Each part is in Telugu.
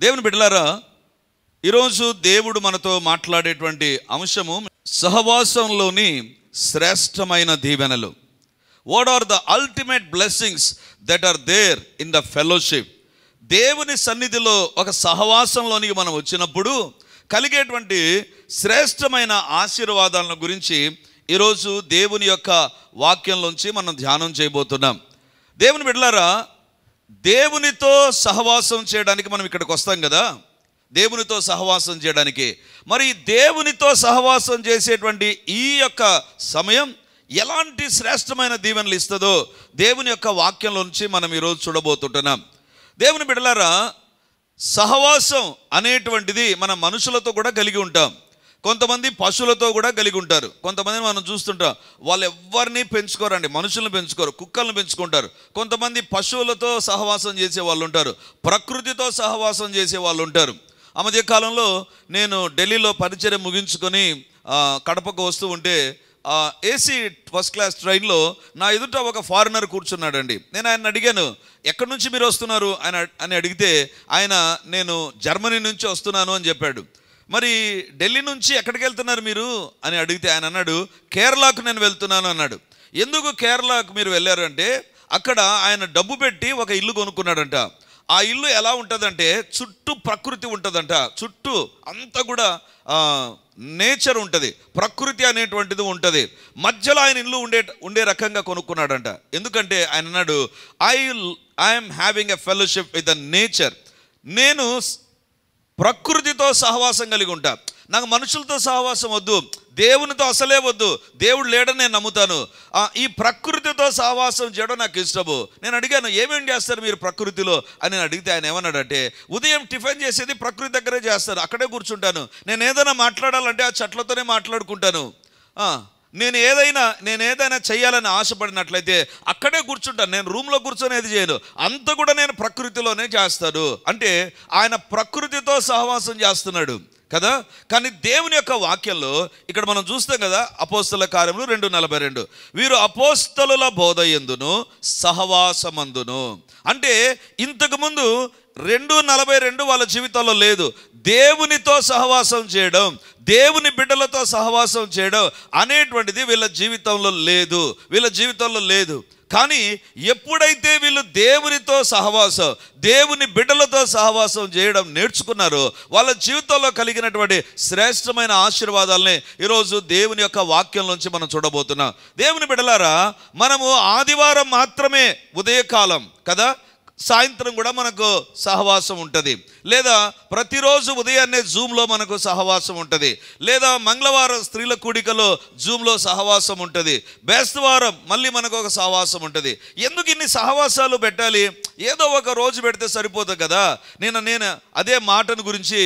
దేవుని బిడ్డలారా, ఈరోజు దేవుడు మనతో మాట్లాడేటువంటి అంశము సహవాసంలోని శ్రేష్టమైన దీవెనలు. What are the ultimate blessings that are there in the fellowship. దేవుని సన్నిధిలో ఒక సహవాసంలోనికి మనం వచ్చినప్పుడు కలిగేటువంటి శ్రేష్టమైన ఆశీర్వాదాలను గురించి ఈరోజు దేవుని యొక్క వాక్యంలోంచి మనం ధ్యానం చేయబోతున్నాం. దేవుని బిడ్డలారా, దేవునితో సహవాసం చేయడానికి మనం ఇక్కడికి వస్తాం కదా, దేవునితో సహవాసం చేయడానికి. మరి దేవునితో సహవాసం చేసేటువంటి ఈ యొక్క సమయం ఎలాంటి శ్రేష్టమైన దీవెనలు ఇస్తుందో దేవుని యొక్క వాక్యంలో నుంచి మనం ఈరోజు చూడబోతుంటున్నాం. దేవుని బిడ్డలారా, సహవాసం అనేటువంటిది మన మనుషులతో కూడా కలిగి ఉంటాం. కొంతమంది పశువులతో కూడా కలిగి ఉంటారు. కొంతమందిని మనం చూస్తుంటాం, వాళ్ళు ఎవరిని పెంచుకోరండి, మనుషులను పెంచుకోరు, కుక్కలను పెంచుకుంటారు. కొంతమంది పశువులతో సహవాసం చేసే వాళ్ళు ఉంటారు, ప్రకృతితో సహవాసం చేసే వాళ్ళు ఉంటారు. ఆ మధ్య కాలంలో నేను ఢిల్లీలో పరిచయం ముగించుకొని కడపకు వస్తూ ఉంటే ఏసీ ఫస్ట్ క్లాస్ ట్రైన్లో నా ఎదుట ఒక ఫారినర్ కూర్చున్నాడండి. నేను ఆయన అడిగాను, ఎక్కడి నుంచి మీరు వస్తున్నారు అని అడిగితే ఆయన నేను జర్మనీ నుంచి వస్తున్నాను అని చెప్పాడు. మరి ఢిల్లీ నుంచి ఎక్కడికి వెళ్తున్నారు మీరు అని అడిగితే ఆయన అన్నాడు, కేరళకు నేను వెళ్తున్నాను అన్నాడు. ఎందుకు కేరళకు మీరు వెళ్ళారు అంటే, అక్కడ ఆయన డబ్బు పెట్టి ఒక ఇల్లు కొనుక్కున్నాడంట. ఆ ఇల్లు ఎలా ఉంటుందంటే చుట్టూ ప్రకృతి ఉంటుందంట, చుట్టూ అంతా కూడా నేచర్ ఉంటుంది, ప్రకృతి అనేటువంటిది ఉంటుంది. మధ్యలో ఆయన ఇల్లు ఉండే రకంగా కొనుక్కున్నాడంట. ఎందుకంటే ఆయన అన్నాడు, I'm having a fellowship with the nature. నేను ప్రకృతితో సహవాసం కలిగి ఉంటా, నాకు మనుషులతో సహవాసం వద్దు, దేవునితో అసలే వద్దు, దేవుడు లేడని నేను నమ్ముతాను, ఈ ప్రకృతితో సహవాసం చేయడం నాకు ఇష్టము. నేను అడిగాను, ఏమేం చేస్తారు మీరు ప్రకృతిలో అని నేను అడిగితే ఆయన ఏమన్నాడంటే, ఉదయం టిఫిన్ చేసేది ప్రకృతి దగ్గరే చేస్తారు, అక్కడే కూర్చుంటాను. నేను ఏదైనా మాట్లాడాలంటే ఆ చెట్లతోనే మాట్లాడుకుంటాను. నేను ఏదైనా చేయాలని ఆశపడినట్లయితే అక్కడే కూర్చుంటాను, నేను రూమ్లో కూర్చొని ఏది చేయను, అంత కూడా నేను ప్రకృతిలోనే చేస్తాను. అంటే ఆయన ప్రకృతితో సహవాసం చేస్తున్నాడు కదా. కానీ దేవుని యొక్క వాక్యంలో ఇక్కడ మనం చూస్తాం కదా, అపోస్తల కార్యములు 2:42, వీరు అపోస్తలుల బోధ యందును సహవాసమందును. అంటే ఇంతకుముందు 2:42 వాళ్ళ జీవితాల్లో లేదు. దేవునితో సహవాసం చేయడం, దేవుని బిడ్డలతో సహవాసం చేయడం అనేటువంటిది వీళ్ళ జీవితంలో లేదు. కానీ ఎప్పుడైతే వీళ్ళు దేవునితో సహవాసం, దేవుని బిడ్డలతో సహవాసం చేయడం నేర్చుకున్నారో వాళ్ళ జీవితంలో కలిగినటువంటి శ్రేష్టమైన ఆశీర్వాదాలని ఈరోజు దేవుని యొక్క వాక్యంలోంచి మనం చూడబోతున్నాం. దేవుని బిడ్డలారా, మనము ఆదివారం మాత్రమే ఉదయకాలం కదా, సాయంత్రం కూడా మనకు సహవాసం ఉంటుంది, లేదా ప్రతిరోజు ఉదయాన్నే జూమ్లో మనకు సహవాసం ఉంటుంది, లేదా మంగళవారం స్త్రీల కూడికలో జూమ్లో సహవాసం ఉంటుంది, బేస్తవారం మళ్ళీ మనకు ఒక సహవాసం ఉంటుంది. ఎందుకు ఇన్ని సహవాసాలు పెట్టాలి? ఏదో ఒక రోజు పెడితే సరిపోతుంది కదా. నేను అదే మాటను గురించి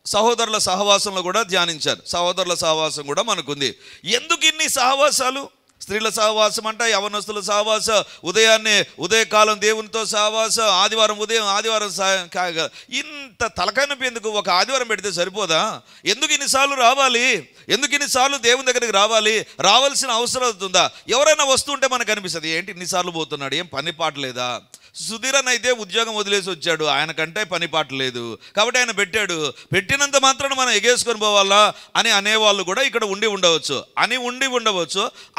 సహోదరుల సహవాసంలో కూడా ధ్యానించాను. సహోదరుల సహవాసం కూడా మనకుంది. ఎందుకు ఇన్ని సహవాసాలు? స్త్రీల సహవాసం అంట, యవనస్తుల సహవాసం, ఉదయకాలం దేవునితో సహవాసం, ఆదివారం ఉదయం, ఆదివారం ఇంత తలకాయనొప్పి ఎందుకు? ఒక ఆదివారం పెడితే సరిపోదా? ఎందుకు ఇన్నిసార్లు రావాలి? ఎందుకు ఇన్నిసార్లు దేవుని దగ్గరికి రావాలి? రావాల్సిన అవసరం ఉందా? ఎవరైనా వస్తుంటే మనకు అనిపిస్తుంది, ఏంటి ఇన్నిసార్లు పోతున్నాడు, ఏం పని పాట లేదా? సుధీరన్ అయితే ఉద్యోగం వదిలేసి వచ్చాడు, ఆయనకంటే పని పాట లేదు కాబట్టి ఆయన పెట్టినంత మాత్రాన మనం ఎగేసుకొని పోవాలా అని అనేవాళ్ళు కూడా ఇక్కడ ఉండి ఉండవచ్చు.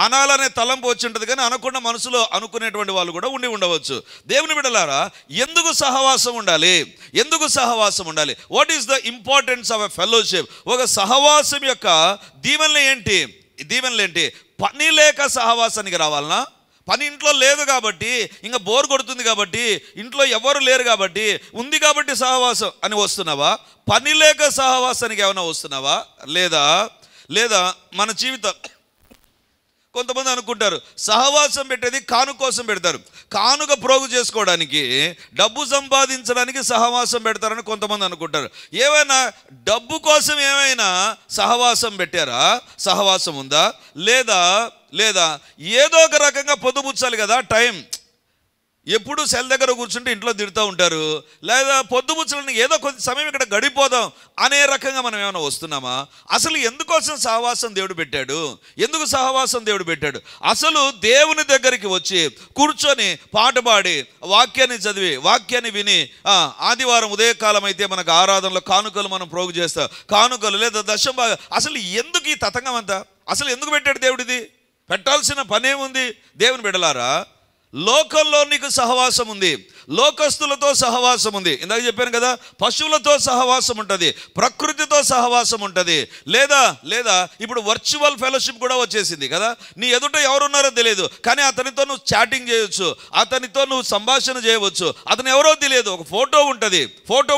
అనాలనే తలంపు వచ్చి ఉంటుంది, కానీ అనకుండా మనసులో అనుకునేటువంటి వాళ్ళు కూడా ఉండి ఉండవచ్చు. దేవుని బిడ్డలారా, ఎందుకు సహవాసం ఉండాలి? What is the importance of a fellowship? ఒక సహవాసం యొక్క దీవెనలు ఏంటి? పని లేక సహవాసానికి రావాలనా? పని ఇంట్లో లేదు కాబట్టి, ఇంకా బోర్ కొడుతుంది కాబట్టి, ఇంట్లో ఎవరు లేరు కాబట్టి, ఉంది కాబట్టి సహవాసం అని వస్తున్నావా? పని లేక సహవాసానికి ఏమైనా వస్తున్నావా? లేదా మన జీవితం, కొంతమంది అనుకుంటారు సహవాసం పెట్టేది కానుక కోసం పెడతారు, కానుక ప్రోగు చేసుకోవడానికి, డబ్బు సంపాదించడానికి సహవాసం పెడతారని కొంతమంది అనుకుంటారు. ఏమైనా డబ్బు కోసం ఏమైనా సహవాసం పెట్టారా? సహవాసం ఉందా? లేదా ఏదో ఒక రకంగా పొద్దుపుచ్చాలి కదా టైం. ఎప్పుడు సెల్ దగ్గర కూర్చుంటే ఇంట్లో తిడుతూ ఉంటారు, లేదా పొద్దుముచ్చలని ఏదో కొద్ది సమయం ఇక్కడ గడిపోదాం అనే రకంగా మనం ఏమైనా వస్తున్నామా? అసలు ఎందుకోసం సహవాసం దేవుడు పెట్టాడు? ఎందుకు సహవాసం దేవుడు పెట్టాడు? అసలు దేవుని దగ్గరికి వచ్చి కూర్చొని పాట పాడి వాక్యాన్ని చదివి వాక్యాన్ని విని, ఆదివారం ఉదయకాలం అయితే మనకు ఆరాధనలో కానుకలు మనం ప్రోగు చేస్తాం, కానుకలు లేదా దశంభాగ, అసలు ఎందుకు ఈ తతంగం అంతా? అసలు ఎందుకు పెట్టాడు దేవుడిది? పెట్టాల్సిన పనేముంది? దేవుని బిడ్డలారా, లోకంలో నీకు సహవాసం ఉంది, లోకస్తులతో సహవాసం ఉంది. ఇందాక చెప్పాను కదా, పశువులతో సహవాసం ఉంటుంది, ప్రకృతితో సహవాసం ఉంటుంది, లేదా ఇప్పుడు వర్చువల్ ఫెలోషిప్ కూడా వచ్చేసింది కదా. నీ ఎదుట ఎవరున్నారో తెలియదు, కానీ అతనితో నువ్వు చాటింగ్ చేయవచ్చు, అతనితో నువ్వు సంభాషణ చేయవచ్చు. అతను ఎవరో తెలియదు, ఒక ఫోటో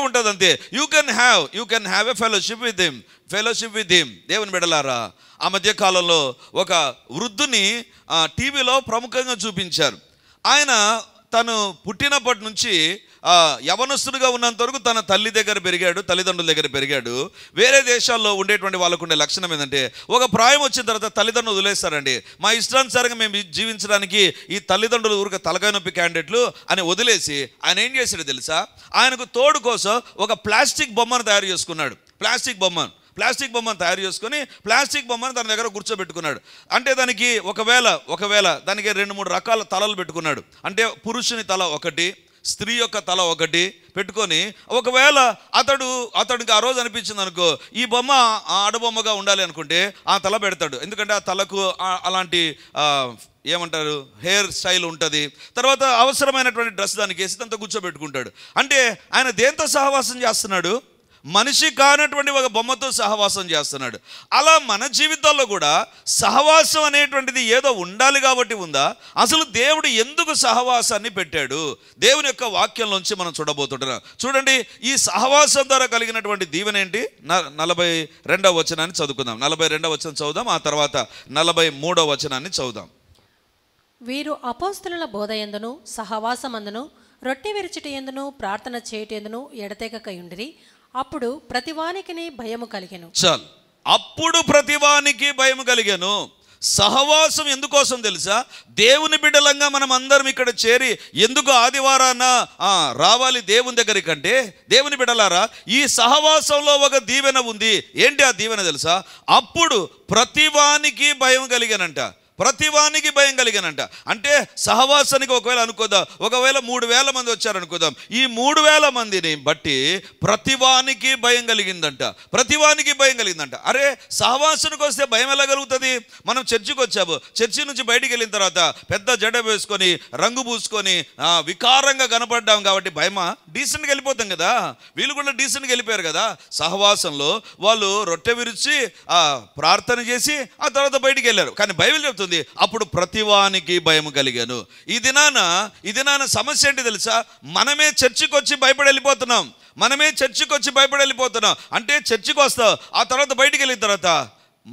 ఉంటుంది అంతే. You can have a fellowship with him. దేవుని బిడ్డలారా, ఆ మధ్య కాలంలో ఒక వృద్ధుని టీవీలో ప్రముఖంగా చూపించారు. ఆయన తను పుట్టినప్పటి నుంచి యవనస్తుడిగా ఉన్నంత వరకు తన తల్లిదండ్రుల దగ్గర పెరిగాడు. వేరే దేశాల్లో ఉండేటువంటి వాళ్ళకు ఉండే లక్షణం ఏంటంటే, ఒక ప్రాయం వచ్చిన తర్వాత తల్లిదండ్రులు వదిలేస్తారండి. మా ఇష్టానుసారంగా మేము జీవించడానికి ఈ తల్లిదండ్రులు ఊరికి తలకాయ నొప్పి క్యాండిడేట్లు అని వదిలేసి ఆయన ఏం చేశాడో తెలుసా? ఆయనకు తోడు కోసం ఒక ప్లాస్టిక్ బొమ్మను తయారు చేసుకున్నాడు. ప్లాస్టిక్ బొమ్మను తయారు చేసుకొని ప్లాస్టిక్ బొమ్మను తన దగ్గర కూర్చోబెట్టుకున్నాడు. అంటే దానికి ఒకవేళ దానికి 2-3 రకాల తలలు పెట్టుకున్నాడు. అంటే పురుషుని తల ఒకటి, స్త్రీ యొక్క తల ఒకటి పెట్టుకొని, ఒకవేళ అతడికి ఆ రోజు అనిపించింది అనుకో, ఈ బొమ్మ ఆడబొమ్మగా ఉండాలి అనుకుంటే ఆ తల పెడతాడు. ఎందుకంటే ఆ తలకు అలాంటి ఏమంటారు హెయిర్ స్టైల్ ఉంటుంది. తర్వాత అవసరమైనటువంటి డ్రెస్ దానికి వేసి తనతో కూర్చోబెట్టుకుంటాడు. అంటే ఆయన దేంతో సహవాసం చేస్తున్నాడు? మనిషి కానటువంటి ఒక బొమ్మతో సహవాసం చేస్తున్నాడు. అలా మన జీవితాల్లో కూడా సహవాసం అనేటువంటిది ఏదో ఉండాలి కాబట్టి ఉందా? అసలు దేవుడు ఎందుకు సహవాసాన్ని పెట్టాడు? దేవుని యొక్క వాక్యంలోంచి మనం చూడబోతుంటున్నాం. చూడండి, ఈ సహవాసం ద్వారా కలిగినటువంటి దీవెన ఏంటి? 42వ వచనాన్ని చదువుకుందాం. 42వ వచనం చదువుదాం, ఆ తర్వాత 43వ వచనాన్ని చదువుదాం. వీరు అపోస్తలుల బోధయందును సహవాసమందును రొట్టె విరుచుట యందును ప్రార్థన చేయుటయందును ఎడతెగకయుండిరి. అప్పుడు ప్రతివానికి భయము కలిగెను. చాలు, అప్పుడు ప్రతివానికి భయము కలిగెను. సహవాసం ఎందుకోసం తెలుసా? దేవుని బిడ్డలంగా మనం అందరం ఇక్కడ చేరి ఎందుకు ఆదివారాన రావాలి దేవుని దగ్గరికి అంటే, దేవుని బిడ్డలారా, ఈ సహవాసంలో ఒక దీవెన ఉంది. ఏంటి ఆ దీవెన తెలుసా? అప్పుడు ప్రతివానికి భయం కలిగనంట. ప్రతివానికి భయం కలిగానంట. అంటే సహవాసానికి ఒకవేళ 3,000 మంది వచ్చారనుకుందాం, ఈ 3,000 మందిని బట్టి ప్రతివానికి భయం కలిగిందంట. అరే, సహవాసానికి వస్తే భయం ఎలా కలుగుతుంది? మనం చర్చికి వచ్చాము, చర్చి నుంచి బయటికి వెళ్ళిన తర్వాత పెద్ద జడ వేసుకొని రంగు పూసుకొని వికారంగా కనపడ్డాం కాబట్టి భయమా? డీసెంట్గా వెళ్ళిపోతాం కదా. వీళ్ళు కూడా డీసెంట్గా వెళ్ళిపోయారు కదా. సహవాసంలో వాళ్ళు రొట్టె విరిచి ప్రార్థన చేసి ఆ తర్వాత బయటికి వెళ్ళారు. కానీ బైబిల్ చెప్తుంది, అప్పుడు ప్రతివానికి భయం కలిగాను. ఈ దినాన సమస్య ఏంటి తెలుసా? మనమే చర్చికి వచ్చి భయపడి వెళ్ళిపోతున్నాం. అంటే చర్చికి వస్తావు, ఆ తర్వాత బయటికి వెళ్ళిన తర్వాత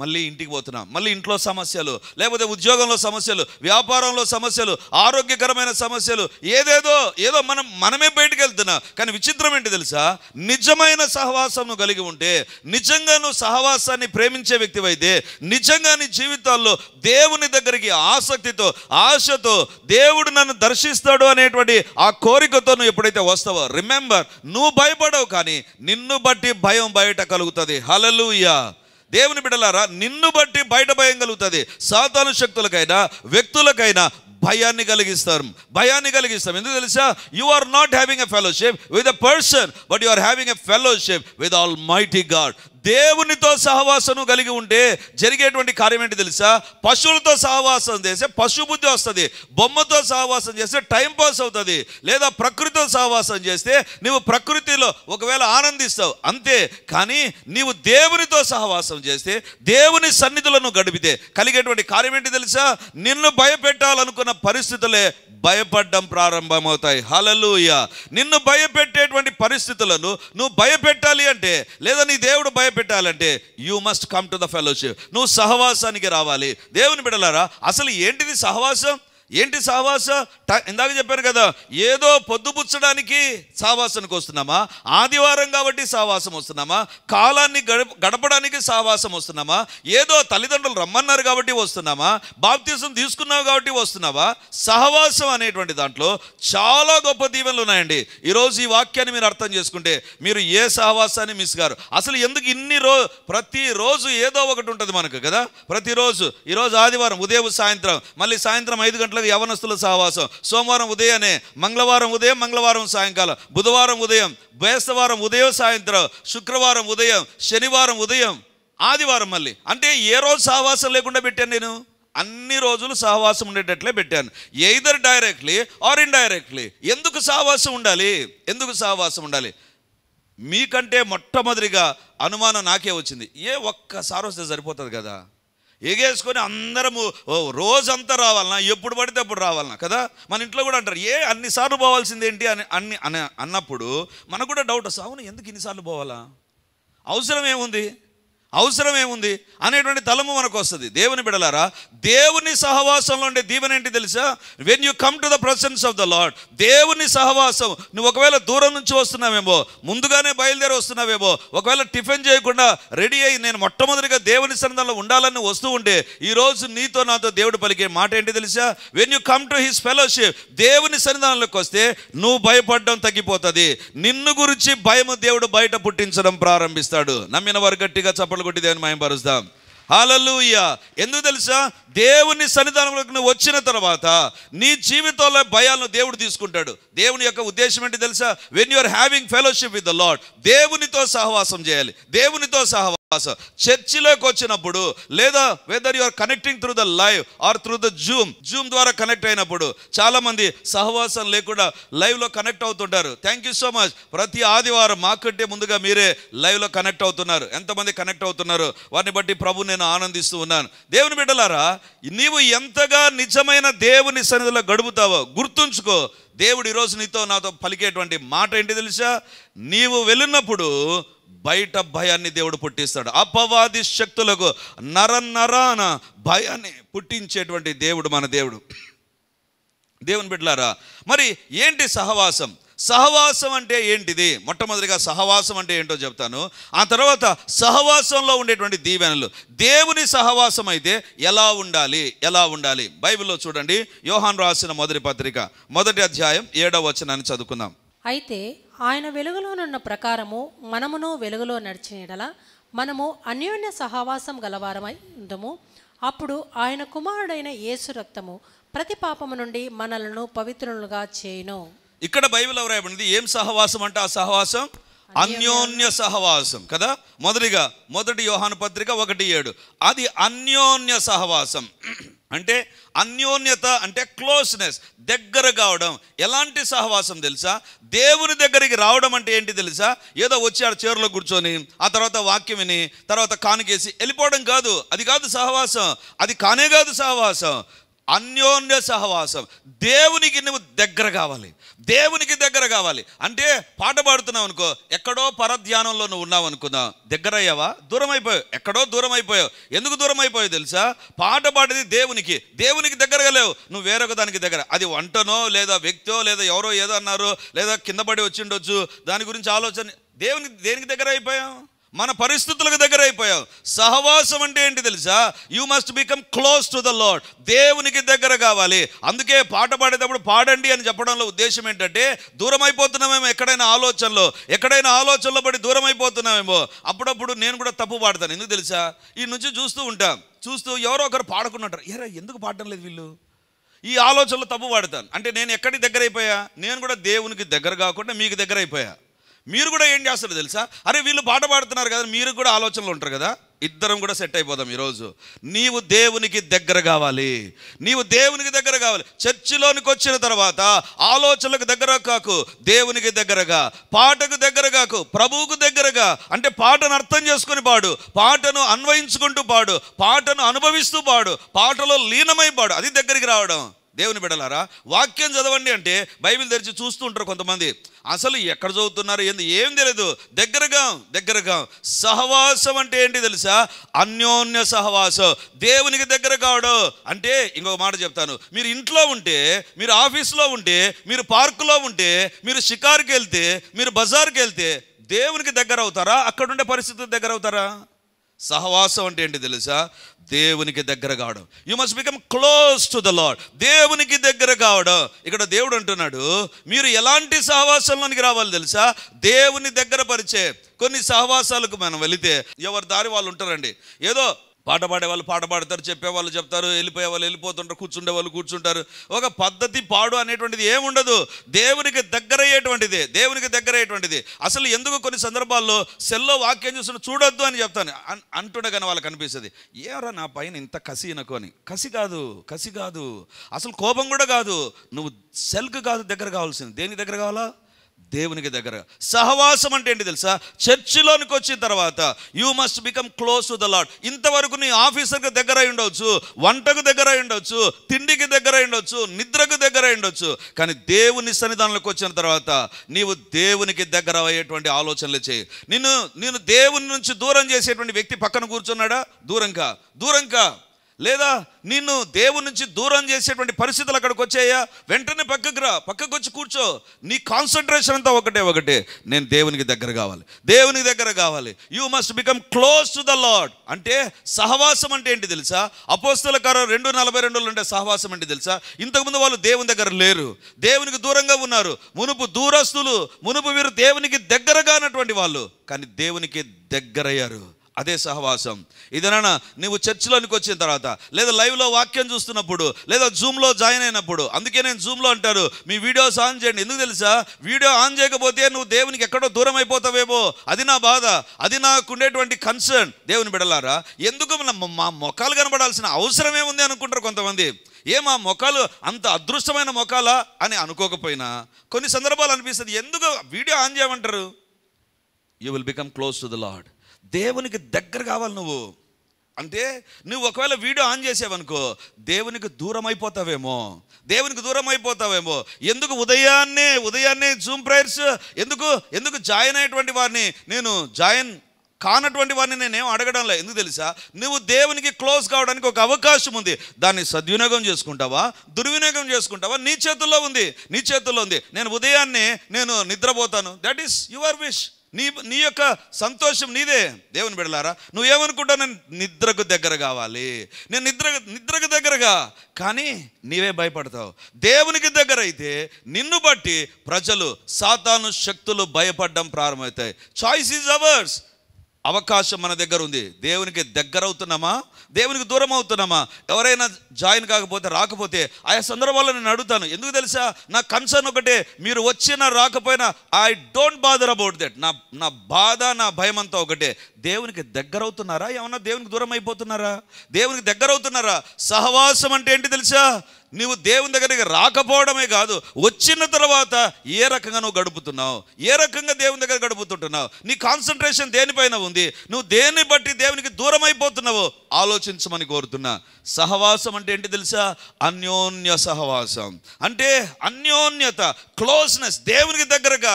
మళ్ళీ ఇంటికి పోతున్నాం, మళ్ళీ ఇంట్లో సమస్యలు, లేకపోతే ఉద్యోగంలో సమస్యలు, వ్యాపారంలో సమస్యలు, ఆరోగ్యకరమైన సమస్యలు, ఏదో మనమే బయటికి వెళ్తున్నాం. కానీ విచిత్రం ఏంటి తెలుసా? నిజమైన సహవాసం నువ్వు కలిగి ఉంటే, నిజంగా నువ్వు సహవాసాన్ని ప్రేమించే వ్యక్తివైతే, నిజంగా నీ జీవితాల్లో దేవుని దగ్గరికి ఆసక్తితో, ఆశతో, దేవుడు నన్ను దర్శిస్తాడు అనేటువంటి ఆ కోరికతో నువ్వు ఎప్పుడైతే వస్తావో, రిమెంబర్, నువ్వు భయపడవు, కానీ నిన్ను బట్టి భయం బయట కలుగుతుంది. హల్లెలూయా. దేవుని బిడ్డలారా, నిన్ను బట్టి బయట భయం కలుగుతుంది. సాతాను శక్తులకైనా వ్యక్తులకైనా భయాన్ని కలిగిస్తాం. ఎందుకు తెలుసా? You are not having a fellowship with a person, but you are having a fellowship with almighty God. దేవునితో సహవాసం కలిగి ఉంటే జరిగేటువంటి కార్యం ఏంటి తెలుసా? పశువులతో సహవాసం చేస్తే పశు బుద్ధి వస్తుంది, బొమ్మతో సహవాసం చేస్తే టైం పాస్ అవుతుంది, లేదా ప్రకృతితో సహవాసం చేస్తే నువ్వు ప్రకృతిలో ఒకవేళ ఆనందిస్తావు అంతే. కానీ నీవు దేవునితో సహవాసం చేస్తే, దేవుని సన్నిధులను గడిపితే కలిగేటువంటి కార్యం ఏంటి తెలుసా? నిన్ను భయపెట్టాలనుకున్న పరిస్థితులే భయపడడం ప్రారంభమవుతాయి. హల్లెలూయా. నిన్ను భయపెట్టేటువంటి పరిస్థితులను నువ్వు భయపెట్టాలి అంటే, లేదా నీ దేవుడు భయపెట్టాలంటే, you must come to the fellowship. నువ్వు సహవాసానికి రావాలి. దేవుని బిడ్డలారా, అసలు ఏంటిది సహవాసం? ఏంటి సహవాస? ఇందాక చెప్పాను కదా, ఏదో పొద్దుపుచ్చడానికి సహవాసానికి వస్తున్నామా? ఆదివారం కాబట్టి సహవాసం వస్తున్నామా? కాలాన్ని గడపడానికి సహవాసం వస్తున్నామా? ఏదో తల్లిదండ్రులు రమ్మన్నారు కాబట్టి వస్తున్నామా? బాప్తిజం తీసుకున్నావు కాబట్టి వస్తున్నావా? సహవాసం అనేటువంటి దాంట్లో చాలా గొప్ప దీవెనలు ఉన్నాయండి. ఈరోజు ఈ వాక్యాన్ని మీరు అర్థం చేసుకుంటే మీరు ఏ సహవాసాన్ని మిస్ గారు. అసలు ఎందుకు ప్రతిరోజు ఏదో ఒకటి ఉంటుంది మనకు కదా. ప్రతిరోజు, ఈరోజు ఆదివారం ఉదయం సాయంత్రం, మళ్ళీ సాయంత్రం 5 గంటలకు యవనస్తుల సహవాసం, సోమవారం ఉదయాన్నే, మంగళవారం ఉదయం, మంగళవారం సాయంకాలం, బుధవారం ఉదయం, బేస్తవారం ఉదయం సాయంత్రం, శుక్రవారం ఉదయం, శనివారం ఉదయం, ఆదివారం మళ్ళీ. అంటే ఏ రోజు సహవాసం లేకుండా పెట్టాను నేను? అన్ని రోజులు సహవాసం ఉండేటట్లే పెట్టాను. Either directly or indirectly. ఎందుకు సహవాసం ఉండాలి? ఎందుకు సహవాసం ఉండాలి? మీకంటే మొట్టమొదటిగా అనుమానం నాకే వచ్చింది. ఒక్కసారి వస్తే సరిపోతుంది కదా, ఎగేసుకొని అందరము రోజంతా రావాలన్నా, ఎప్పుడు పడితే అప్పుడు రావాలన్నా కదా. మన ఇంట్లో కూడా అంటారు, అన్నిసార్లు పోవాల్సింది ఏంటి అని అన్నప్పుడు మనకు కూడా డౌట్ వస్తుంది, అవును ఎందుకు ఇన్నిసార్లు పోవాలా, అవసరం ఏముంది అనేటువంటి తలము మనకు వస్తుంది. దేవుని బిడ్డలారా, దేవుని సహవాసంలో ఉండే దీవెన ఏంటి తెలుసా? When you come to the presence of the lord, దేవుని సహవాసం. నువ్వు ఒకవేళ దూరం నుంచి వస్తున్నావేమో, ముందుగానే బయలుదేరి వస్తున్నావేమో, ఒకవేళ టిఫిన్ చేయకుండా రెడీ అయ్యి నేను మొట్టమొదటిగా దేవుని సన్నిధిలో ఉండాలని వస్తూ ఉంటే, ఈరోజు నీతో నాతో దేవుడు పలికే మాట ఏంటి తెలుసా? When you come to his fellowship, దేవుని సన్నిధానంలోకి వస్తే నువ్వు భయపడడం తగ్గిపోతుంది. నిన్ను గురించి భయము దేవుడు బయట పుట్టించడం ప్రారంభిస్తాడు. నమ్మిన వారు గట్టిగా చప్పట్లు కొట్టి దేవుని మహిమపరుస్తాం. హల్లెలూయా. ఎందుకు తెలుసా? దేవుని సన్నిధానంలోకి నువ్వు వచ్చిన తర్వాత నీ జీవితంలో భయాలను దేవుడు తీసుకుంటాడు. దేవుని యొక్క ఉద్దేశం ఏంటి తెలుసా? When you are having fellowship with the Lord, దేవునితో సహవాసం చేయాలి. దేవునితో సహవాసం చర్చిలోకి వచ్చినప్పుడు, లేదా whether you are connecting through the live or through the Zoom ద్వారా కనెక్ట్ అయినప్పుడు, చాలా మంది సహవాసం లేకుండా లైవ్లో కనెక్ట్ అవుతుంటారు. Thank you so much. ప్రతి ఆదివారం మాకంటే ముందుగా మీరే లైవ్లో కనెక్ట్ అవుతున్నారు. ఎంతమంది కనెక్ట్ అవుతున్నారు వారిని బట్టి ప్రభు నేను ఆనందిస్తూ ఉన్నాను. దేవుని బిడ్డలారా, నీవు ఎంతగా నిజమైన దేవుని సన్నిధిలో గడుపుతావో గుర్తుంచుకో. దేవుడు ఈరోజు నీతో నాతో పలికేటువంటి మాట ఏంటి తెలుసా? నీవు వెళ్ళినప్పుడు బయట భయాన్ని దేవుడు పుట్టిస్తాడు. అపవాది శక్తులకు నరాన భయాన్ని పుట్టించేటువంటి దేవుడు మన దేవుడు. దేవుని బిడ్డలారా, మరి ఏంటి సహవాసం? సహవాసం అంటే ఏంటిది? మొట్టమొదటిగా సహవాసం అంటే ఏంటో చెప్తాను. ఆ తర్వాత సహవాసంలో ఉండేటువంటి దీవెనలు. దేవుని సహవాసం అయితే ఎలా ఉండాలి? బైబిల్లో చూడండి, యోహాను రాసిన మొదటి పత్రిక 1వ అధ్యాయం 7వ వచనాన్ని చదువుకుందాం. అయితే ఆయన వెలుగులోనున్న ప్రకారము మనమును వెలుగులో నడిచిన యెడల మనము అన్యోన్య సహవాసం గలవారమై ఉందుము. అప్పుడు ఆయన కుమారుడైన యేసు రక్తము ప్రతి పాపము నుండి మనలను పవిత్రులుగా చేయును. ఇక్కడ బైబిల్లో రాయబడింది ఏం సహవాసం అంటే, ఆ సహవాసం అన్యోన్య సహవాసం కదా. మొదటి యోహాను పత్రిక 1:7, అది అన్యోన్య సహవాసం. అంటే అన్యోన్యత అంటే క్లోజ్నెస్, దగ్గర కావడం. ఎలాంటి సహవాసం తెలుసా? దేవుని దగ్గరికి రావడం అంటే ఏంటి తెలుసా? ఏదో వచ్చి ఆ చైర్లో కూర్చొని ఆ తర్వాత వాక్యం విని తర్వాత కానుకేసి వెళ్ళిపోవడం కాదు. అది కాదు సహవాసం, అది కానే కాదు సహవాసం. అన్యోన్య సహవాసం. దేవునికి నువ్వు దగ్గర కావాలి అంటే, పాట పాడుతున్నావు అనుకో, ఎక్కడో పరధ్యానంలో నువ్వు ఉన్నావు అనుకుందా, దగ్గర అయ్యావా? దూరం అయిపోయావు. ఎక్కడో దూరం అయిపోయావు. ఎందుకు దూరం అయిపోయావు తెలుసా? పాట పాడేది దేవునికి దగ్గరగా లేవు, నువ్వు వేరొక దానికి దగ్గర. అది వంటనో లేదా వ్యక్తో లేదా ఎవరో ఏదో అన్నారు లేదా కింద పడి వచ్చిండొచ్చు, దాని గురించి ఆలోచన. దేనికి దగ్గర అయిపోయావు? మన పరిస్థితులకు దగ్గర అయిపోయావు. సహవాసం అంటే ఏంటి తెలుసా? You must become close to the lord. దేవునికి దగ్గర కావాలి. అందుకే పాట పాడేటప్పుడు పాడండి అని చెప్పడంలో ఉద్దేశం ఏంటంటే, దూరం అయిపోతున్నామేమో ఎక్కడైనా ఆలోచనలో పడి దూరం అయిపోతున్నామేమో. అప్పుడప్పుడు నేను కూడా తప్పు పాడతాను. ఎందుకు తెలుసా? ఈ నుంచి చూస్తూ ఎవరో ఒకరు పాడుకున్నట్టారు, ఎందుకు పాడటం లేదు వీళ్ళు, ఈ ఆలోచనలో తప్పు పాడతాను. అంటే నేను ఎక్కడికి దగ్గర అయిపోయా? నేను కూడా దేవునికి దగ్గర కాకుండా మీకు దగ్గర అయిపోయా. మీరు కూడా ఏం చేస్తారు తెలుసా? అరే వీళ్ళు పాట పాడుతున్నారు కదా, మీరు కూడా ఆలోచనలు ఉంటారు కదా, ఇద్దరం కూడా సెట్ అయిపోదాం. ఈరోజు నీవు దేవునికి దగ్గర కావాలి. చర్చిలోనికి వచ్చిన తర్వాత ఆలోచనలకు దగ్గర కాకు, దేవునికి దగ్గరగా. పాటకు దగ్గర కాకు, ప్రభువుకు దగ్గరగా. అంటే పాటను అర్థం చేసుకొని పాడు, పాటను అన్వయించుకుంటూ పాడు, పాటను అనుభవిస్తూ పాడు, పాటలో లీనమై పాడు. అది దగ్గరికి రావడం. దేవుని బిడ్డలారా, వాక్యం చదవండి అంటే బైబిల్ తెరిచి చూస్తూ ఉంటారు కొంతమంది. అసలు ఎక్కడ చదువుతున్నారు, ఏం తెలియదు. దగ్గరగా సహవాసం అంటే ఏంటి తెలుసా? అన్యోన్య సహవాసం. దేవునికి దగ్గర కావడం అంటే, ఇంకొక మాట చెప్తాను, మీరు ఇంట్లో ఉంటే, మీరు ఆఫీస్లో ఉంటే, మీరు పార్కులో ఉంటే, మీరు షికారుకి వెళ్తే, మీరు బజార్కి వెళ్తే దేవునికి దగ్గర అవుతారా? అక్కడుండే పరిస్థితులకు దగ్గర అవుతారా? సహవాసం అంటే ఏంటి తెలుసా? దేవునికి దగ్గర కావడం. You must become close to the lord. దేవునికి దగ్గర కావడం. ఇక్కడ దేవుడు అంటున్నాడు, మీరు ఎలాంటి సహవాసంలోనికి రావాలి తెలుసా? దేవుని దగ్గర పరిచే. కొన్ని సహవాసాలకు మనం వెళితే ఎవరి దారి వాళ్ళు ఉంటారండి. ఏదో పాట పాడేవాళ్ళు పాట పాడతారు, చెప్పేవాళ్ళు చెప్తారు, వెళ్ళిపోయే వాళ్ళు వెళ్ళిపోతుంటారు, కూర్చుండే వాళ్ళు కూర్చుంటారు. ఒక పద్ధతి పాడు అనేటువంటిది ఏముండదు. దేవునికి దగ్గరయ్యేటువంటిది. అసలు ఎందుకు కొన్ని సందర్భాల్లో సెల్లో వాక్యం చూస్తున్న చూడొద్దు అని చెప్తాను అంటుండే, కానీ వాళ్ళకి అనిపిస్తుంది, ఏరా నా పైన ఇంత కసి అనుకోని. కసి కాదు, అసలు కోపం కూడా కాదు. నువ్వు సెల్కి కాదు దగ్గర కావాల్సింది. దేనికి దగ్గర కావాలా? దేవునికి దగ్గర. సహవాసం అంటే ఏంటి తెలుసా? చర్చిలోనికి వచ్చిన తర్వాత you must become close to the lord. ఇంతవరకు నీ ఆఫీసర్కి దగ్గర అయి ఉండవచ్చు, వంటకు దగ్గర అయి ఉండవచ్చు, తిండికి దగ్గర అయి ఉండవచ్చు, నిద్రకు దగ్గర అయి ఉండవచ్చు, కానీ దేవుని సన్నిధానంలోకి వచ్చిన తర్వాత నీవు దేవునికి దగ్గర అయ్యేటువంటి ఆలోచనలు చేయి. నేను దేవుని నుంచి దూరం చేసేటువంటి వ్యక్తి పక్కన కూర్చున్నాడా? దూరంకా. లేదా నిన్ను దేవుని నుంచి దూరం చేసేటువంటి పరిస్థితులు అక్కడికి వచ్చాయా? వెంటనే పక్కకు వచ్చి కూర్చో. నీ కాన్సన్ట్రేషన్ అంతా ఒకటే, నేను దేవునికి దగ్గర కావాలి. You must become close to the lord. అంటే సహవాసం అంటే ఏంటి తెలుసా? అపోస్తల కార్యం 2:42 ఉండే సహవాసం అంటే తెలుసా? ఇంతకుముందు వాళ్ళు దేవుని దగ్గర లేరు, దేవునికి దూరంగా ఉన్నారు. మునుపు దూరస్తులు, మునుపు వీరు దేవునికి దగ్గరగా ఉన్నటువంటి వాళ్ళు, కానీ దేవునికి దగ్గరయ్యారు. అదే సహవాసం. ఇదేనా నువ్వు చర్చిలోనికి వచ్చిన తర్వాత, లేదా లైవ్లో వాక్యం చూస్తున్నప్పుడు, లేదా జూమ్లో జాయిన్ అయినప్పుడు. అందుకే నేను జూమ్లో అంటారు, మీ వీడియోస్ ఆన్ చేయండి. ఎందుకు తెలుసా? వీడియో ఆన్ చేయకపోతే నువ్వు దేవునికి ఎక్కడో దూరం అయిపోతావేమో. అది నా బాధ, అది నాకు ఉండేటువంటి కన్సర్న్. దేవుని బిడ్డలారా, ఎందుకు మా మొఖాలు కనబడాల్సిన అవసరం ఏముంది అనుకుంటారు కొంతమంది. మా మొఖాలు అంత అదృష్టమైన మొఖాలా అని అనుకోకపోయినా కొన్ని సందర్భాలు అనిపిస్తుంది, ఎందుకు వీడియో ఆన్ చేయమంటారు? You will become close to the lord. దేవునికి దగ్గర కావాలి నువ్వు. అంటే నువ్వు ఒకవేళ వీడియో ఆన్ చేసావనుకో, దేవునికి దూరం అయిపోతావేమో. ఎందుకు ఉదయాన్నే జూమ్ ప్రేయర్స్ ఎందుకు జాయిన్ అయ్యేటువంటి వారిని, నేను జాయిన్ కానటువంటి వారిని నేనేం అడగడం లేదు. ఎందుకు తెలుసా? నువ్వు దేవునికి క్లోజ్ కావడానికి ఒక అవకాశం ఉంది. దాన్ని సద్వినియోగం చేసుకుంటావా, దుర్వినియోగం చేసుకుంటావా? నీ చేతుల్లో ఉంది. నేను ఉదయాన్నే నిద్రపోతాను, దట్ ఈస్ యువర్ విష్. నీ యొక్క సంతోషం నీదే. దేవుని బిడ్డలారా, నువ్వేమనుకుంటావు? నేను నిద్రకు దగ్గర కావాలి, నేను నిద్రకు దగ్గరగా, కానీ నీవే భయపడతావు. దేవునికి దగ్గర అయితే నిన్ను బట్టి ప్రజలు, సాతాను శక్తులు భయపడడం ప్రారంభమవుతాయి. Choice is ours. అవకాశం మన దగ్గర ఉంది. దేవునికి దగ్గర అవుతున్నామా, దేవునికి దూరం అవుతున్నామా? ఎవరైనా జాయిన్ రాకపోతే ఆయా సందర్భాల్లో నేను అడుగుతాను. ఎందుకు తెలుసా? నా కన్సర్న్ ఒకటే, మీరు వచ్చినా రాకపోయినా I don't bother about that. నా బాధ, నా భయం అంతా ఒకటే. దేవునికి దగ్గర అవుతున్నారా, ఏమన్నా దేవునికి దూరం అయిపోతున్నారా? దేవునికి దగ్గర అవుతున్నారా? సహవాసం అంటే ఏంటి తెలుసా? నువ్వు దేవుని దగ్గరికి రాకపోవడమే కాదు, వచ్చిన తర్వాత ఏ రకంగా నువ్వు గడుపుతున్నావు, ఏ రకంగా దేవుని దగ్గర గడుపుతుంటున్నావు, నీ కాన్సన్ట్రేషన్ దేనిపైన ఉంది, నువ్వు దేన్ని బట్టి దేవునికి దూరం అయిపోతున్నావో ఆలోచించమని కోరుతున్నా. సహవాసం అంటే ఏంటి తెలుసా? అన్యోన్య సహవాసం అంటే అన్యోన్యత, క్లోజ్నెస్. దేవునికి దగ్గరగా.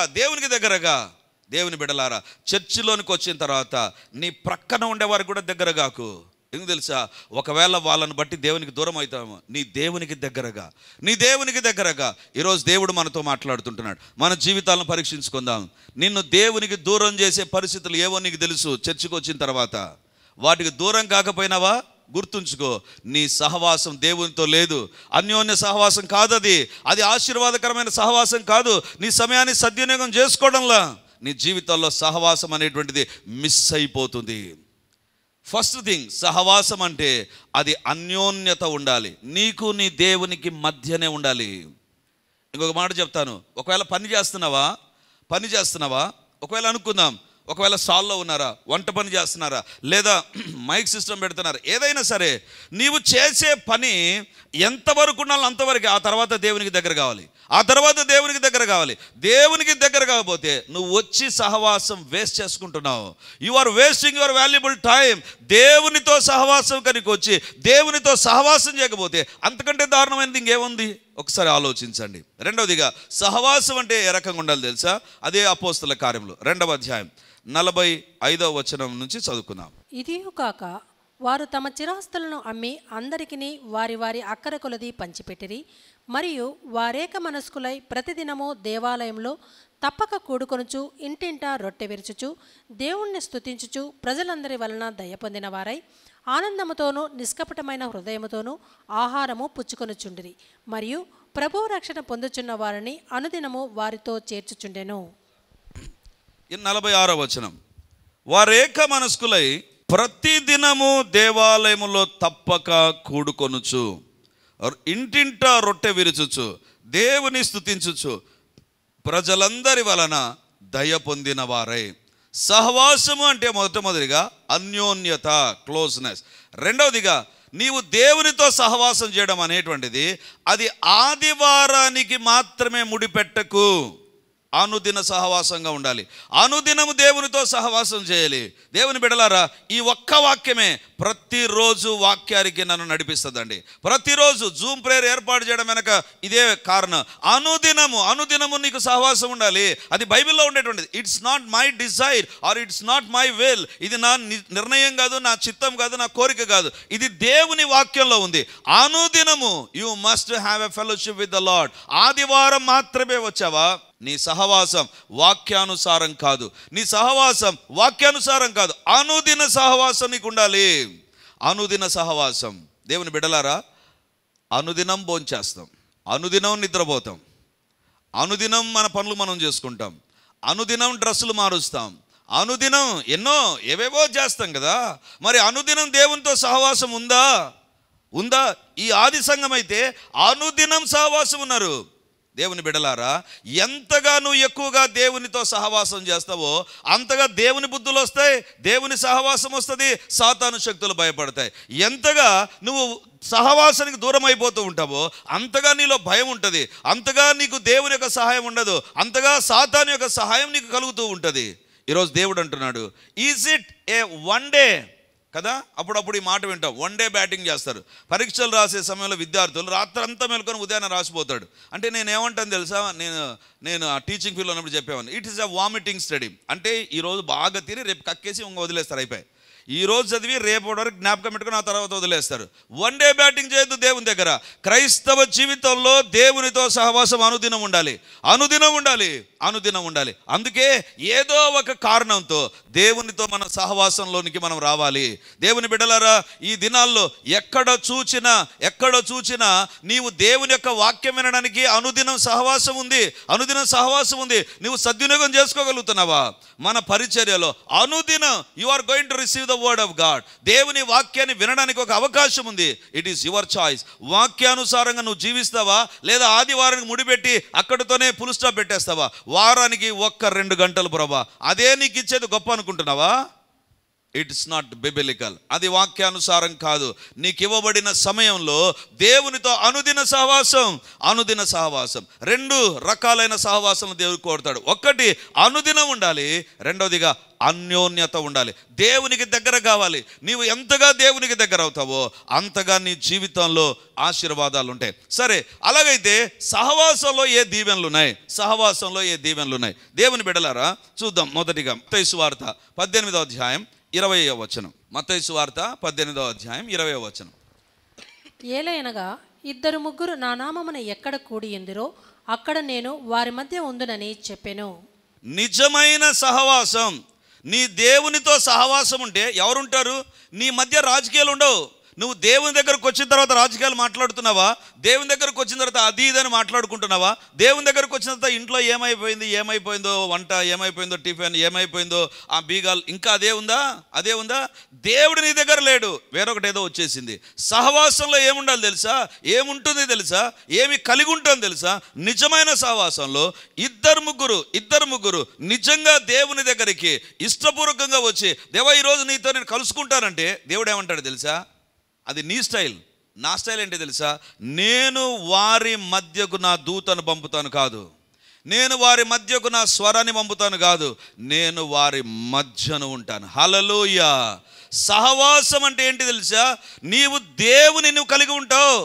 దేవుని బిడ్డలారా, చర్చిలోనికి వచ్చిన తర్వాత నీ ప్రక్కన ఉండేవారికి కూడా దగ్గర కాకు. ఎందుకు తెలుసా? ఒకవేళ వాళ్ళని బట్టి దేవునికి దూరం అవుతామో. నీ దేవునికి దగ్గరగా ఈరోజు దేవుడు మనతో మాట్లాడుతుంటున్నాడు. మన జీవితాలను పరీక్షించుకుందాం. నిన్ను దేవునికి దూరం చేసే పరిస్థితులు ఏవో నీకు తెలుసు. చర్చికి వచ్చిన తర్వాత వాటికి దూరం కాకపోయినావా? గుర్తుంచుకో, నీ సహవాసం దేవునితో లేదు. అన్యోన్య సహవాసం కాదు అది ఆశీర్వాదకరమైన సహవాసం కాదు. నీ సమయాన్ని సద్వినియోగం చేసుకోవడంలా నీ జీవితంలో సహవాసం అనేటువంటిది మిస్ అయిపోతుంది. ఫస్ట్ థింగ్, సహవాసం అంటే అది అన్యోన్యత ఉండాలి. నీకు నీ దేవునికి మధ్యనే ఉండాలి. ఇంకొక మాట చెప్తాను. ఒకవేళ పని చేస్తున్నావా, ఒకవేళ అనుకుందాం ఒకవేళ స్టాల్లో ఉన్నారా, వంట పని చేస్తున్నారా, లేదా మైక్ సిస్టమ్ పెడుతున్నారా, ఏదైనా సరే నీవు చేసే పని ఎంతవరకు ఉండాలో అంతవరకు, ఆ తర్వాత దేవునికి దగ్గర కావాలి, ఆ తర్వాత దేవునికి దగ్గర కావాలి. దేవునికి దగ్గర కాకపోతే నువ్వు వచ్చి సహవాసం వేస్ట్ చేసుకుంటున్నావు. You are wasting your valuable time. దేవునితో సహవాసం కనుక వచ్చి దేవునితో సహవాసం చేయకపోతే అంతకంటే దారుణమైనది ఇంకేముంది? ఒకసారి ఆలోచించండి. రెండవదిగా సహవాసం అంటే ఏ రకంగా ఉండాలి తెలుసా? అదే అపోస్తల కార్యములు 2వ అధ్యాయం 45వ వచనం నుంచి చదువుకుందాం. ఇదియు కాక వారు తమ చిరాస్తులను అమ్మి అందరికిని వారి వారి అక్కర కొలది పంచిపెట్టిరి. మరియు వారేక మనస్కులై ప్రతిదినము దేవాలయంలో తప్పక కూడుకొనుచు ఇంటింటా రొట్టె విరుచుచు దేవుణ్ణి స్తుతించుచు ప్రజలందరి వలన దయ పొందిన వారై ఆనందముతోనూ నిష్కపటమైన హృదయముతోనూ ఆహారము పుచ్చుకొనుచుండిరి. మరియు ప్రభు రక్షణ పొందుచున్న వారిని అనుదినము వారితో చేర్చుచుండెను. 46వ వచనం, వారేక మనస్కులై ప్రతిదినము దేవాలయములో తప్పక కూడుకొనుచు ఇంటింటా రొట్టె విరుచుచు దేవుని స్తుతించుచు ప్రజలందరి వలన దయ పొందిన వారై. సహవాసము అంటే మొదటిగా అన్యోన్యత, క్లోజ్నెస్. రెండవదిగా నీవు దేవునితో సహవాసం చేయడం అనేటువంటిది అది ఆదివారానికి మాత్రమే ముడిపెట్టకు, అనుదిన సహవాసంగా ఉండాలి. అనుదినము దేవునితో సహవాసం చేయాలి. దేవుని బిడ్డలారా, ఈ ఒక్క వాక్యమే ప్రతిరోజు వాక్యానికి నన్ను నడిపిస్తుందండి. ప్రతిరోజు జూమ్ ప్రేయర్ ఏర్పాటు చేయడం వెనక ఇదే కారణం. అనుదినము నీకు సహవాసం ఉండాలి. అది బైబిల్లో ఉండేటువంటిది. It's not my desire or it's not my will. ఇది నా నిర్ణయం కాదు, నా చిత్తం కాదు, నా కోరిక కాదు. ఇది దేవుని వాక్యంలో ఉంది. అనుదినము you must have a fellowship with the lord. ఆదివారం మాత్రమే వచ్చావా? నీ సహవాసం వాక్యానుసారం కాదు. నీ సహవాసం వాక్యానుసారం కాదు. అనుదిన సహవాసం నీకు ఉండాలి. అనుదిన సహవాసం. దేవుని బిడ్డలారా, అనుదినం భోంచేస్తాం, అనుదినం నిద్రపోతాం, అనుదినం మన పనులు మనం చేసుకుంటాం, అనుదినం డ్రెస్సులు మారుస్తాం, అనుదినం ఏవేవో చేస్తాం కదా. మరి అనుదినం దేవునితో సహవాసం ఉందా? ఈ ఆది సంఘం అయితే అనుదినం సహవాసం ఉన్నారు. దేవుని బిడ్డలారా, ఎంతగా నువ్వు ఎక్కువగా దేవునితో సహవాసం చేస్తావో అంతగా దేవుని బుద్ధులు వస్తాయి, దేవుని సహవాసం వస్తుంది, సాతాను శక్తులు భయపడతాయి. ఎంతగా నువ్వు సహవాసానికి దూరం అయిపోతూ ఉంటావో అంతగా నీలో భయం ఉంటుంది, అంతగా నీకు దేవుని యొక్క సహాయం ఉండదు, అంతగా సాతాను యొక్క సహాయం నీకు కలుగుతూ ఉంటుంది. ఈరోజు దేవుడు అంటున్నాడు, is it A one day కదా? అప్పుడప్పుడు ఈ మాట వింటాం, వన్ డే బ్యాటింగ్ చేస్తారు. పరీక్షలు రాసే సమయంలో విద్యార్థులు రాత్రంతా మేలుకొని ఉదయాన్నే రాసిపోతాడు. అంటే నేను ఏమంటాను తెలుసా, నేను ఆ టీచింగ్ ఫీల్డ్లో ఉన్నప్పుడు చెప్పేవాడిని, it is a vomiting study. అంటే ఈరోజు బాగా తిని రేపు కక్కేసి ఇంక వదిలేస్తారు, అయిపోయి. ఈరోజు చదివి రేపు వరకు జ్ఞాపకం పెట్టుకుని ఆ తర్వాత వదిలేస్తారు. వన్ డే బ్యాటింగ్ చేయొద్దు దేవుని దగ్గర. క్రైస్తవ జీవితంలో దేవునితో సహవాసం అనుదినం ఉండాలి. అందుకే ఏదో ఒక కారణంతో దేవునితో మన సహవాసంలోనికి మనం రావాలి. దేవుని బిడ్డలారా, ఈ దినాల్లో ఎక్కడ చూచినా నీవు దేవుని యొక్క వాక్యం వినడానికి అనుదినం సహవాసం ఉంది. నీవు సద్వినియోగం చేసుకోగలుగుతున్నావా? మన పరిచర్యలో అనుదినం you are going to receive the word of God. దేవుని వాక్యాన్ని వినడానికి ఒక అవకాశం ఉంది. It is your choice. వాక్యానుసారంగా నువ్వు జీవిస్తావా, లేదా ఆదివారానికి ముడిపెట్టి అక్కడితోనే ఫుల్ స్టాప్ పెట్టేస్తావా? వారానికి 1-2 గంటలు ప్రభా, అదే నీకు ఇచ్చేది గొప్ప అనుకుంటున్నావా? It's not biblical. అది వాక్యానుసారం కాదు. నీకు ఇవ్వబడిన సమయంలో దేవునితో అనుదిన సహవాసం. 2 రకాలైన సహవాసం దేవుడు కోరుతాడు. ఒకటి అనుదినం ఉండాలి, రెండవదిగా అన్యోన్యత ఉండాలి. దేవునికి దగ్గర కావాలి. నీవు ఎంతగా దేవునికి దగ్గర అవుతావో అంతగా నీ జీవితంలో ఆశీర్వాదాలు ఉంటాయి. సరే, అలాగైతే సహవాసంలో ఏ దీవెనలు ఉన్నాయి? దేవుని బిడ్డలారా, చూద్దాం. మొదటిగా మత్తయి సువార్త 18వ అధ్యాయం 20వ వచనం. మత్తయి సువార్త 18వ అధ్యాయం 20వ వచనం. ఏలయనగా 2-3 నా నామమున ఎక్కడ కూడి ఉందిరో అక్కడ నేను వారి మధ్య ఉందునని చెప్పెను. నిజమైన సహవాసం, నీ దేవునితో సహవాసం ఉంటే ఎవరుంటారు? నీ మధ్య రాజకీయాలు ఉండవు, నువ్వు దేవుని దగ్గరకు వచ్చిన తర్వాత రాజకీయాలు మాట్లాడుతున్నావా? దేవుని దగ్గరకు వచ్చిన తర్వాత అది ఇదని మాట్లాడుకుంటున్నావా? దేవుని దగ్గరకు వచ్చిన తర్వాత ఇంట్లో ఏమైపోయిందో వంట, ఏమైపోయిందో టిఫిన్, ఏమైపోయిందో ఆ బీగాలు, ఇంకా అదే ఉందా? దేవుడు నీ దగ్గర లేడు, వేరొకటి ఏదో వచ్చేసింది. సహవాసంలో ఏముండాలి తెలుసా? ఏముంటుంది తెలుసా? ఏమి కలిగి ఉంటుంది తెలుసా? నిజమైన సహవాసంలో ఇద్దరు ముగ్గురు నిజంగా దేవుని దగ్గరికి ఇష్టపూర్వకంగా వచ్చి, దేవా ఈరోజు నీతో నేను కలుసుకుంటానంటే దేవుడు ఏమంటాడు తెలుసా? అది నీ స్టైల్. నా స్టైల్ ఏంటి తెలుసా? నేను వారి మధ్యకు నా దూతను పంపుతాను కాదు, నేను వారి మధ్యకు నా స్వరాన్ని పంపుతాను కాదు, నేను వారి మధ్యను ఉంటాను. హల్లెలూయా. సహవాసం అంటే ఏంటి తెలుసా? నువ్వు కలిగి ఉంటావు,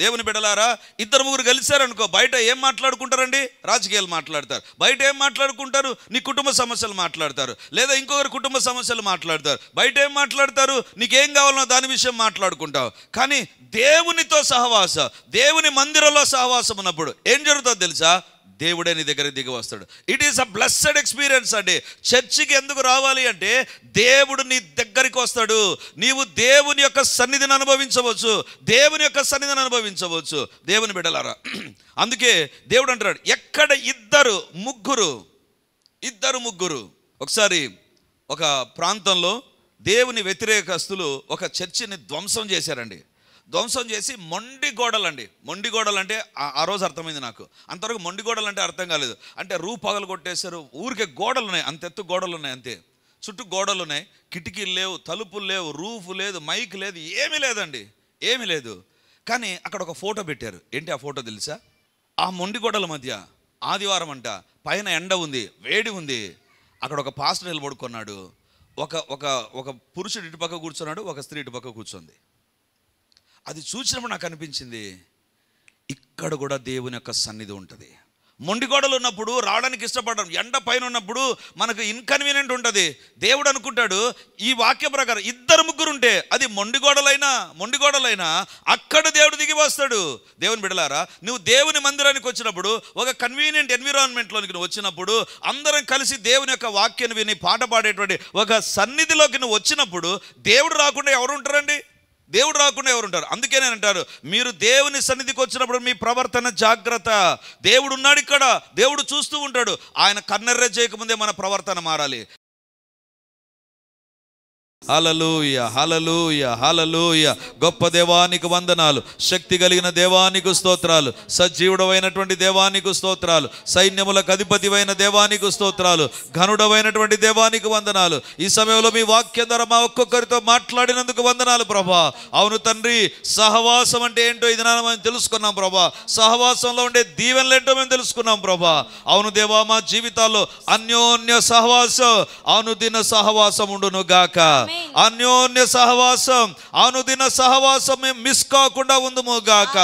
దేవుని బిడ్డలారా, ఇద్దరు ముగ్గురు కలిశారనుకో, బయట ఏం మాట్లాడుకుంటారండి? రాజకీయాలు మాట్లాడతారు. బయట ఏం మాట్లాడుకుంటారు? నీ కుటుంబ సమస్యలు మాట్లాడతారు, లేదా ఇంకొకరి కుటుంబ సమస్యలు మాట్లాడతారు. బయట ఏం మాట్లాడతారు? నీకేం కావాలనో దాని విషయం మాట్లాడుకుంటావు. కానీ దేవునితో సహవాసం, దేవుని మందిరంలో సహవాసం ఉన్నప్పుడు ఏం జరుగుతుందో తెలుసా? దేవుడే నీ దగ్గర దిగి వస్తాడు. It is a blessed experience అండి. చర్చికి ఎందుకు రావాలి అంటే దేవుడు నీ దగ్గరికి వస్తాడు. నీవు దేవుని యొక్క సన్నిధిని అనుభవించవచ్చు, దేవుని బిడ్డలారా. అందుకే దేవుడు అంటాడు, ఎక్కడ ఇద్దరు ముగ్గురు. ఒకసారి ఒక ప్రాంతంలో దేవుని వ్యతిరేకస్తులు ఒక చర్చిని ధ్వంసం చేశారండి. ధ్వంసం చేసి మొండి గోడలు అంటే ఆ రోజు అర్థమైంది నాకు. అంతవరకు మొండి గోడలు అంటే అర్థం కాలేదు. అంటే పగలు కొట్టేశారు. ఊరికే గోడలు ఉన్నాయి, అంతెత్తు గోడలు ఉన్నాయి, అంతే. చుట్టూ గోడలు ఉన్నాయి, కిటికీలు లేవు, తలుపులు లేవు, రూఫ్ లేదు, మైక్ లేదు, ఏమీ లేదు. కానీ అక్కడ ఒక ఫోటో పెట్టారు. ఏంటి ఆ ఫోటో తెలుసా? ఆ మొండి గోడల మధ్య ఆదివారం అంట, పైన ఎండ ఉంది, వేడి ఉంది. అక్కడ ఒక పాస్టర్ నిలబడుకున్నాడు. ఒక పురుషుడు ఇటు పక్క కూర్చున్నాడు, ఒక స్త్రీ ఇటు పక్క కూర్చుంది. అది చూసినప్పుడు నాకు అనిపించింది, ఇక్కడ కూడా దేవుని యొక్క సన్నిధి ఉంటుంది. మొండి గోడలు ఉన్నప్పుడు రావడానికి ఇష్టపడడం, ఎండ పైన ఉన్నప్పుడు మనకు ఇన్కన్వీనియంట్ ఉంటుంది. దేవుడు అనుకుంటాడు, ఈ వాక్య ప్రకారం ఇద్దరు ముగ్గురు ఉంటే, అది మొండి గోడలైనా అక్కడ దేవుడు దిగి వస్తాడు. దేవుని బిడ్డలారా, నువ్వు దేవుని మందిరానికి వచ్చినప్పుడు, ఒక కన్వీనియంట్ ఎన్విరాన్మెంట్లోకి నువ్వు వచ్చినప్పుడు, అందరం కలిసి దేవుని యొక్క వాక్యాన్ని విని పాట పాడేటువంటి ఒక సన్నిధిలోకి నువ్వు వచ్చినప్పుడు, దేవుడు రాకుండా ఎవరు ఉంటారండి? అందుకే నేను అంటారు, మీరు దేవుని సన్నిధికి వచ్చినప్పుడు మీ ప్రవర్తన జాగ్రత్త. దేవుడు ఉన్నాడు ఇక్కడ, దేవుడు చూస్తూ ఉంటాడు. ఆయన కన్నెర్ర చేయకముందే మన ప్రవర్తన మారాలి. హల్లెలూయా. గొప్ప దేవానికి వందనాలు, శక్తి కలిగిన దేవానికి స్తోత్రాలు, సజీవుడమైనటువంటి దేవానికి స్తోత్రాలు, సైన్యములకు అధిపతివైన దేవానికి స్తోత్రాలు, ఘనుడమైనటువంటి దేవానికి వందనాలు. ఈ సమయంలో మీ వాక్యం ద్వారా మా ఒక్కొక్కరితో మాట్లాడినందుకు వందనాలు ప్రభా. అవును తండ్రి, సహవాసం అంటే ఏంటో ఇది మనం తెలుసుకున్నాం ప్రభా. సహవాసంలో ఉండే దీవెనలు ఏంటో మేము తెలుసుకున్నాం ప్రభా. అవును దేవా, మా జీవితాల్లో అన్యోన్య సహవాసం, అనుదిన సహవాసం ఉండును గాక. అన్యోన్య సహవాసం, అనుదిన సహవాసం మేము మిస్ కాకుండా ఉందుము గాక.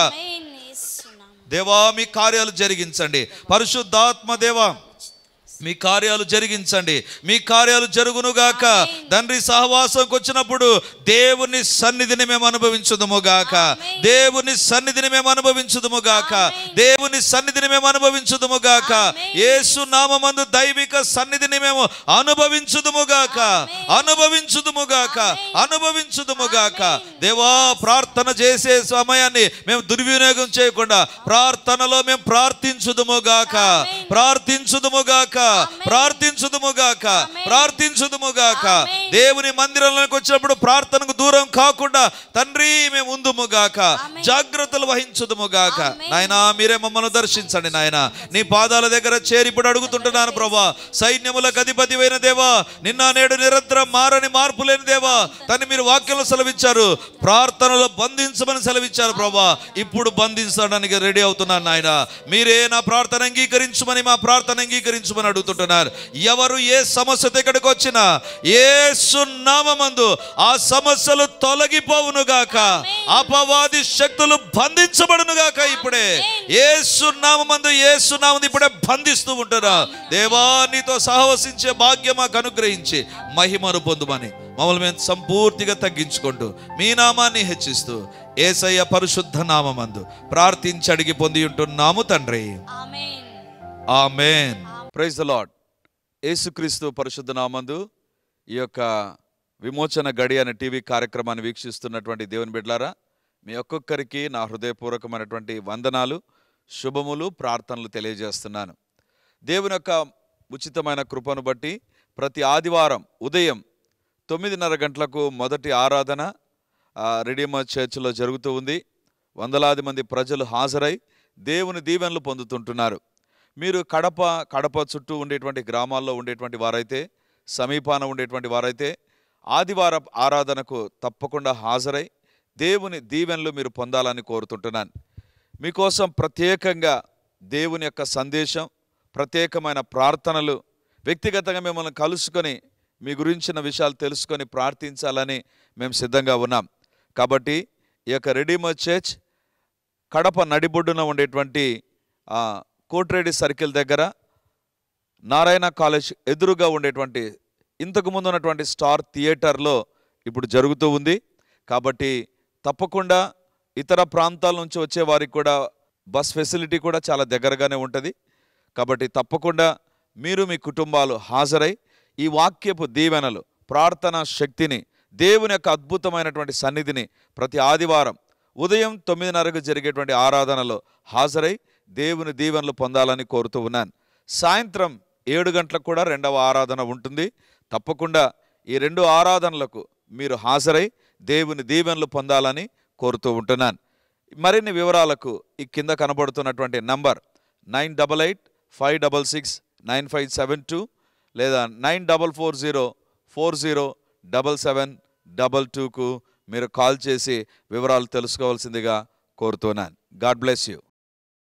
దేవా, మీ కార్యాలు జరిగించండి. పరిశుద్ధాత్మ దేవా, మీ కార్యాలు జరిగించండి, మీ కార్యాలు జరుగునుగాక. తండ్రి, సహవాసంకి వచ్చినప్పుడు దేవుని సన్నిధిని మేము అనుభవించుదుముగాక, దేవుని సన్నిధిని మేము అనుభవించుదుముగాక. యేసు నామమందు దైవిక సన్నిధిని మేము అనుభవించుదుముగాక. దేవా, ప్రార్థన చేసే సమయాన్ని మేము దుర్వినియోగం చేయకుండా ప్రార్థనలో మేము ప్రార్థించుదుముగాక. దేవుని మందిరంలోకి వచ్చినప్పుడు ప్రార్థనకు దూరం కాకుండా తండ్రి మేము ఉందుముగాక, జాగ్రత్తలు వహించుదుముగాక. నాయనా, మీరే మమ్మల్ని దర్శించండి నాయనా. నీ పాదాల దగ్గర చేరి ఇప్పుడు అడుగుతుంటున్నాను ప్రభా. సైన్యములకు అధిపతివైన దేవా, నిన్న నేడు నిరంతరం మారని మార్పు లేని దేవా, తను మీరు వాక్యంలో సెలవిచ్చారు, ప్రార్థనలో బంధించమని సెలవిచ్చారు ప్రభా. ఇప్పుడు బంధించడానికి రెడీ అవుతున్నాను నాయన. మీరే నా ప్రార్థన అంగీకరించమని, మా ప్రార్థన అంగీకరించమని అడుగుతుంటున్నారు. ఎవరు ఏ సమస్యతో ఇక్కడికి వచ్చినా యేసు నామమందు ఆ సమస్యలు తొలగిపోవునుగాక, అపవాది శక్తులు బంధించబడునుగాక. ఇప్పుడే యేసు నామమందు ఇప్పుడే బంధిస్తూ ఉంటున్నా. దేవా, నీతో సహవసించే భాగ్యం మాకు అనుగ్రహించి మహిమను పొందుమని మమ్మల్ని మేము సంపూర్తిగా తగ్గించుకుంటూ మీ నామాన్ని హెచ్చిస్తూ యేసయ్య పరిశుద్ధ నామమందు ప్రార్థించి అడిగి పొంది ఉంటున్నాము తండ్రి. ఆమేన్. Praise the lord. యేసుక్రీస్తు పరిశుద్ధ నామందు ఈ యొక్క విమోచన గడి అనే టీవీ కార్యక్రమాన్ని వీక్షిస్తున్నటువంటి దేవుని బిడ్డలారా, మీ ఒక్కొక్కరికి నా హృదయపూర్వకమైనటువంటి వందనాలు, శుభములు, ప్రార్థనలు తెలియజేస్తున్నాను. దేవుని యొక్క ఉచితమైన కృపను బట్టి ప్రతి ఆదివారం ఉదయం 9:30 గంటలకు మొదటి ఆరాధన రెడీమర్ చర్చిలో జరుగుతూ ఉంది. వందలాది మంది ప్రజలు హాజరై దేవుని దీవెనలు పొందుతుంటున్నారు. మీరు కడప చుట్టూ ఉండేటువంటి గ్రామాల్లో ఉండేటువంటి వారైతే, సమీపాన ఉండేటువంటి వారైతే ఆదివార ఆరాధనకు తప్పకుండా హాజరై దేవుని దీవెనలు మీరు పొందాలని కోరుతుంటున్నాను. మీకోసం ప్రత్యేకంగా దేవుని యొక్క సందేశం, ప్రత్యేకమైన ప్రార్థనలు, వ్యక్తిగతంగా మిమ్మల్ని కలుసుకొని మీ గురించిన విషయాలు తెలుసుకొని ప్రార్థించాలని మేము సిద్ధంగా ఉన్నాం. కాబట్టి ఈ యొక్క రెడీమర్ చర్చ్ కడప నడిబొడ్డున ఉండేటువంటి కోట్రేడి సర్కిల్ దగ్గర నారాయణ కాలేజ్ ఎదురుగా ఉండేటువంటి ఇంతకుముందు ఉన్నటువంటి స్టార్ థియేటర్లో ఇప్పుడు జరుగుతూ ఉంది. కాబట్టి తప్పకుండా ఇతర ప్రాంతాల నుంచి వచ్చే వారికి కూడా బస్ ఫెసిలిటీ కూడా చాలా దగ్గరగానే ఉంటుంది. కాబట్టి తప్పకుండా మీరు మీ కుటుంబాలు హాజరై ఈ వాక్యపు దీవెనలు, ప్రార్థనా శక్తిని, దేవుని యొక్క అద్భుతమైనటువంటి సన్నిధిని ప్రతి ఆదివారం ఉదయం 9:30కు జరిగేటువంటి ఆరాధనలో హాజరై దేవుని దీవెనలు పొందాలని కోరుతూ ఉన్నాను. సాయంత్రం 7 గంటలకు కూడా రెండవ ఆరాధన ఉంటుంది. తప్పకుండా ఈ 2 ఆరాధనలకు మీరు హాజరై దేవుని దీవెనలు పొందాలని కోరుతూ ఉంటున్నాను. మరిన్ని వివరాలకు ఈ కింద కనబడుతున్నటువంటి నంబర్ 9855669572 లేదా 9440407722కు మీరు కాల్ చేసి వివరాలు తెలుసుకోవాల్సిందిగా కోరుతున్నాను. God bless you.